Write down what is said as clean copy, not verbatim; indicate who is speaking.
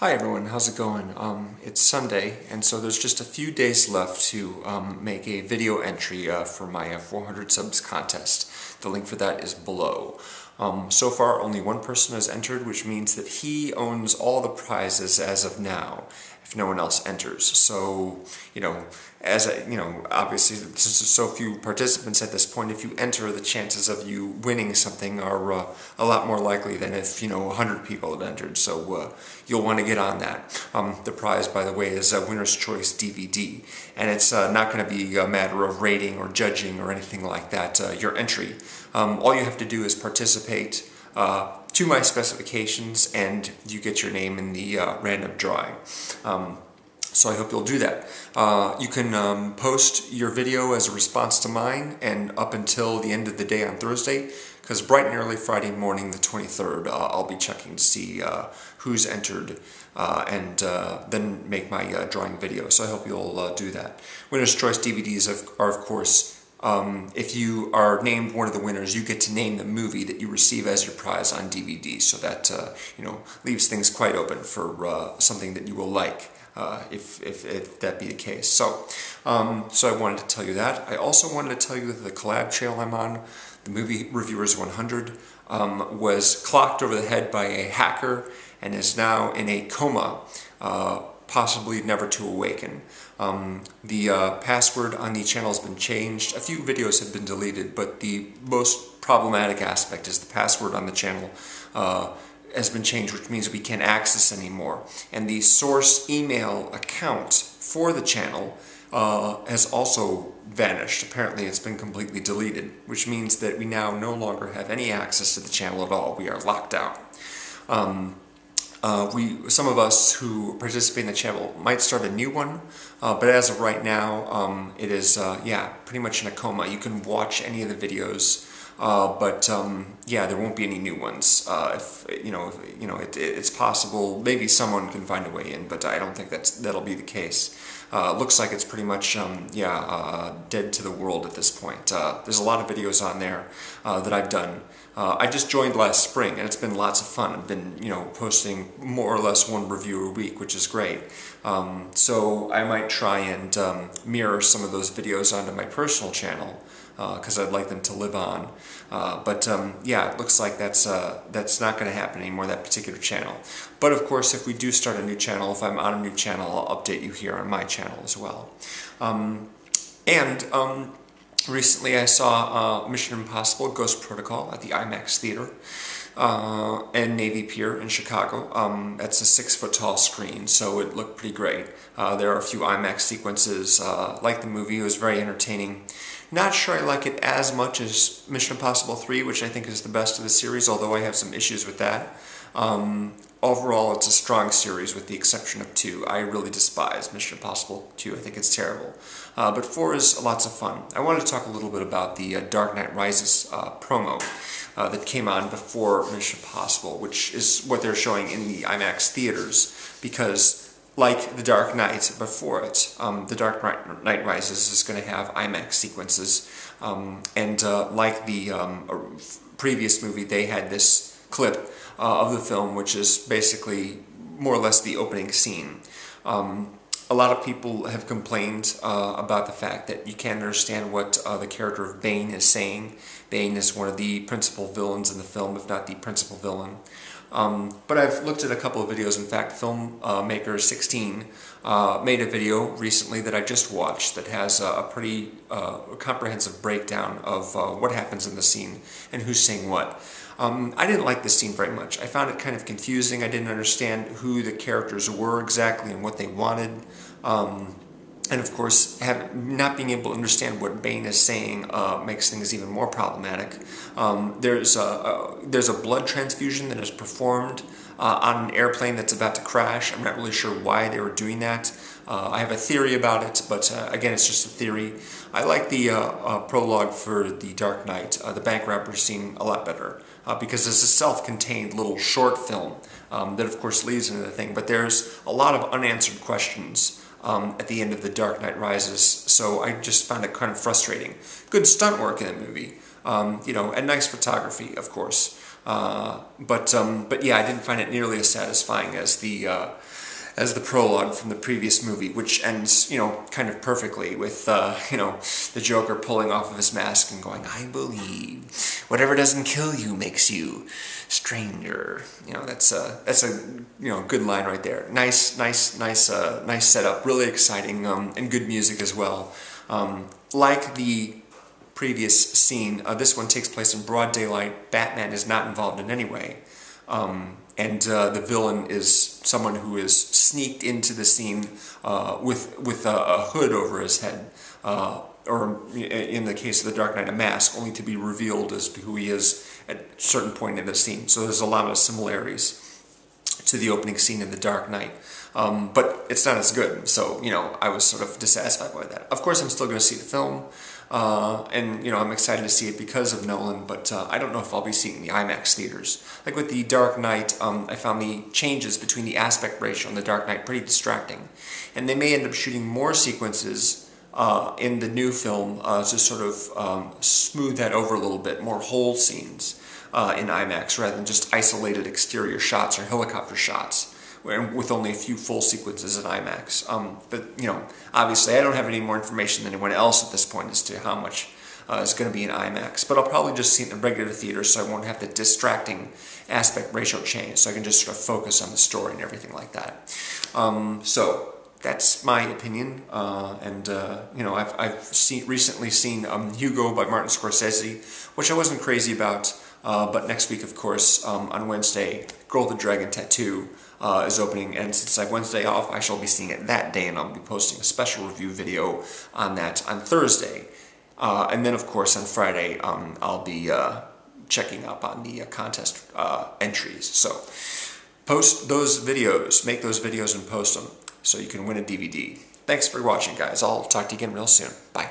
Speaker 1: Hi everyone, how's it going? It's Sunday, and so there's just a few days left to make a video entry for my 400 subs contest. The link for that is below. So far, only one person has entered, which means that he owns all the prizes as of now, if no one else enters. So, obviously, since there's so few participants at this point, if you enter, the chances of you winning something are a lot more likely than if, 100 people have entered. So you'll want to get on that. The prize, by the way, is a Winner's Choice DVD, and it's not going to be a matter of rating or judging or anything like that. Your entry, all you have to do is participate to my specifications, and you get your name in the random drawing. So I hope you'll do that. You can post your video as a response to mine, and up until the end of the day on Thursday, because bright and early Friday morning, the 23rd, I'll be checking to see who's entered, and then make my drawing video. So I hope you'll do that. Winner's Choice DVDs are, of course, if you are named one of the winners, you get to name the movie that you receive as your prize on DVD. So that leaves things quite open for something that you will like, if that be the case. So I wanted to tell you that. I also wanted to tell you that the Collab channel I'm on, the Movie Reviewers 100, was clocked over the head by a hacker and is now in a coma, possibly never to awaken. The password on the channel has been changed. A few videos have been deleted, but the most problematic aspect is the password on the channel has been changed, which means we can't access anymore. And the source email account for the channel has also vanished. Apparently it's been completely deleted, which means that we now no longer have any access to the channel at all. We are locked out. Some of us who participate in the channel might start a new one, but as of right now, it is pretty much in a coma. You can watch any of the videos, but there won't be any new ones. It's possible maybe someone can find a way in, but I don't think that'll be the case. Looks like it's pretty much dead to the world at this point. There's a lot of videos on there that I've done. I just joined last spring, and it's been lots of fun. I've been, posting more or less one review a week, which is great. So I might try and mirror some of those videos onto my personal channel, because I'd like them to live on. It looks like that's not going to happen anymore, that particular channel. But of course, if we do start a new channel, if I'm on a new channel, I'll update you here on my channel as well. Recently I saw Mission Impossible Ghost Protocol at the IMAX Theater and Navy Pier in Chicago. That's a 6-foot-tall screen, so it looked pretty great. There are a few IMAX sequences. Like the movie, it was very entertaining. Not sure I like it as much as Mission Impossible 3, which I think is the best of the series, although I have some issues with that. Overall, it's a strong series with the exception of 2. I really despise Mission Impossible 2. I think it's terrible. But 4 is lots of fun. I wanted to talk a little bit about the Dark Knight Rises promo that came on before Mission Impossible, which is what they're showing in the IMAX theaters, because like The Dark Knight before it, The Dark Knight Rises is going to have IMAX sequences, and like the previous movie, they had this clip of the film, which is basically more or less the opening scene. A lot of people have complained about the fact that you can't understand what the character of Bane is saying. Bane is one of the principal villains in the film, if not the principal villain. But I've looked at a couple of videos. In fact, filmmaker 16 made a video recently that I just watched that has a pretty comprehensive breakdown of what happens in the scene and who's saying what. I didn't like this scene very much. I found it kind of confusing. I didn't understand who the characters were exactly and what they wanted. And of course, not being able to understand what Bane is saying makes things even more problematic. There's a blood transfusion that is performed on an airplane that's about to crash. I'm not really sure why they were doing that. I have a theory about it, but again, it's just a theory. I like the prologue for The Dark Knight, the bank robbery scene, a lot better, because it's a self-contained little short film that of course leads into the thing, but there's a lot of unanswered questions at the end of The Dark Knight Rises, so I just found it kind of frustrating. Good stunt work in the movie, and nice photography, of course. But yeah, I didn't find it nearly as satisfying as the prologue from the previous movie, which ends, kind of perfectly with, the Joker pulling off of his mask and going, "I believe whatever doesn't kill you makes you stranger." That's a good line right there. Nice setup, really exciting, and good music as well. Like the previous scene, this one takes place in broad daylight. Batman is not involved in any way. And the villain is someone who is sneaked into the scene with a hood over his head, or in the case of the Dark Knight, a mask, only to be revealed as to who he is at a certain point in the scene. So there's a lot of similarities to the opening scene in The Dark Knight. But it's not as good, so, I was sort of dissatisfied by that. Of course, I'm still going to see the film, and, I'm excited to see it because of Nolan, but I don't know if I'll be seeing the IMAX theaters. Like with The Dark Knight, I found the changes between the aspect ratio and The Dark Knight pretty distracting, and they may end up shooting more sequences in the new film to sort of smooth that over a little bit, more whole scenes in IMAX rather than just isolated exterior shots or helicopter shots with only a few full sequences in IMAX. But, obviously I don't have any more information than anyone else at this point as to how much is going to be in IMAX. But I'll probably just see it in the regular theater so I won't have the distracting aspect ratio change, so I can just sort of focus on the story and everything like that. So that's my opinion, I've recently seen Hugo by Martin Scorsese, which I wasn't crazy about, but next week, of course, on Wednesday, Girl with the Dragon Tattoo is opening, and since I have Wednesday off, I shall be seeing it that day, and I'll be posting a special review video on that on Thursday. And then, of course, on Friday, I'll be checking up on the contest entries. So post those videos, make those videos and post them so you can win a DVD. Thanks for watching, guys. I'll talk to you again real soon. Bye.